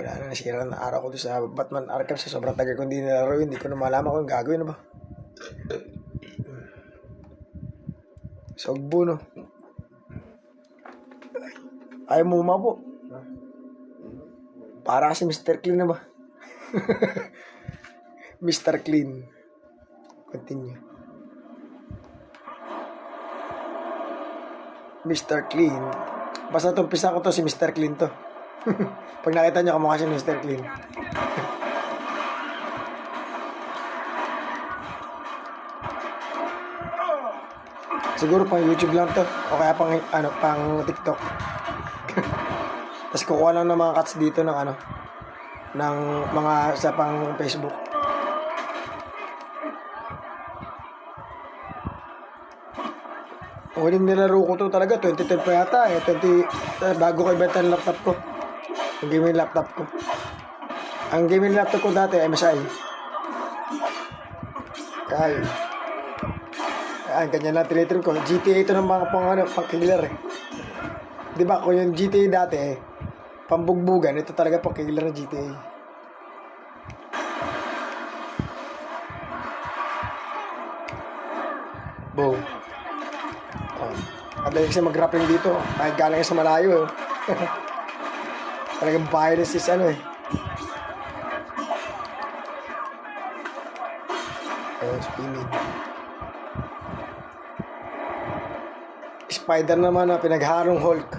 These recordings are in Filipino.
Wala na, nasira na araw ko doon sa Batman Arkham. Sa sobrang tagal ko hindi nilaro yun. Hindi ko na malaman kung gagawin na ba. Sogbo, no? Ayaw mo umapo. Para kasi Mr. Clean na ba? Mr. Clean. Continue. Mr. Clean. Basta itong pisa ko to, si Mr. Clean to. Pag nakita nyo, kamukha si Mr. Clean. Siguro pang YouTube lang to. O kaya pang, pang TikTok. Tapos kukuha lang ng mga cuts dito ng ng mga sa pang Facebook. Huling nilaro ko to talaga, 2010 pa yata eh. Bago ko ibenta ng laptop ko. Yung gaming laptop ko. Ang gaming laptop ko dati, MSI. Kaya, ganyan na tinitrip ko. GTA ito ng mga pang-killer eh. Diba kung yung GTA dati eh, pambugbugan, ito talaga pang-killer ng GTA. Boom. Madali kasi mag-grappling dito. Kahit galing sa malayo. Talagang violence is eh. Ayun, spinning. Spider naman na pinaghalong Hulk.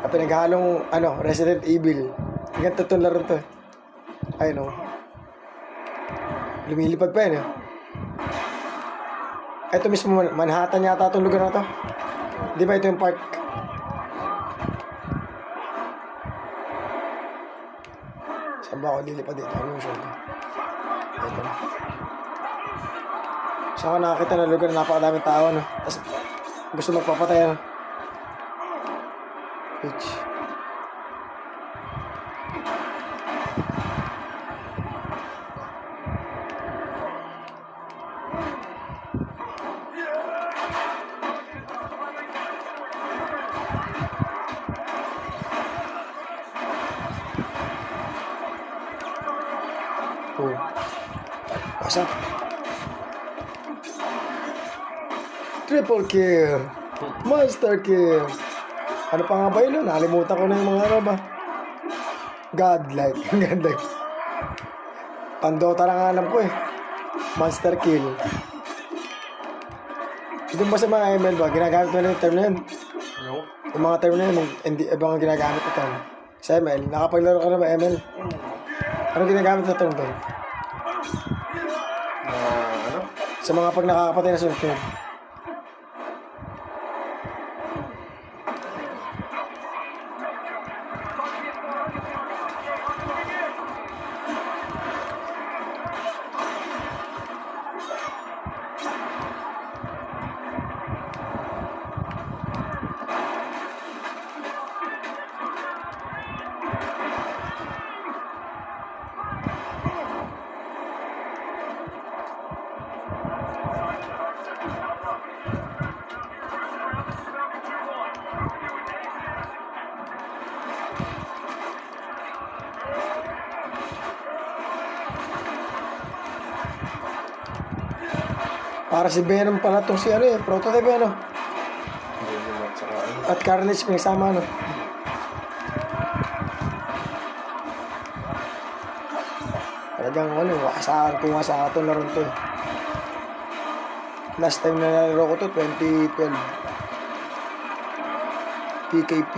Na pinaghalong Resident Evil. Hanggang itong laro to. Ayun o. Lumilipad pa yun eh. Ito mismo, Manhattan yata itong lugar na to. Di ba ito yung park? Saan ba ako lilipad dito? Ano yung show ko? Ito na. Saan ka nakakita ng lugar na napakadaming tao, no? Tapos gusto magpapatay, no? Bitch. Oh. What's up? Triple kill. Monster kill. Ano pa nga ba yun? Nalimutan ko na yung mga ba? Godlike. Godlike. Pandota lang alam ko eh. Monster kill. Doon ba sa mga ML ba? Ginagamit mo na yung term na yun? No. Yung mga term na yun, hindi ibang ginagamit ito. Sa ML, nakapaglaro ka na ba ML? Ano ginagamit na term doon? Sa mga pag nakakapatay na sunod. Para si Venom pala itong si prototype Venom at saka At Carnage pinagsama Talagang wasa itong laro to. Last time na nalaro ko to, 2012. PKP.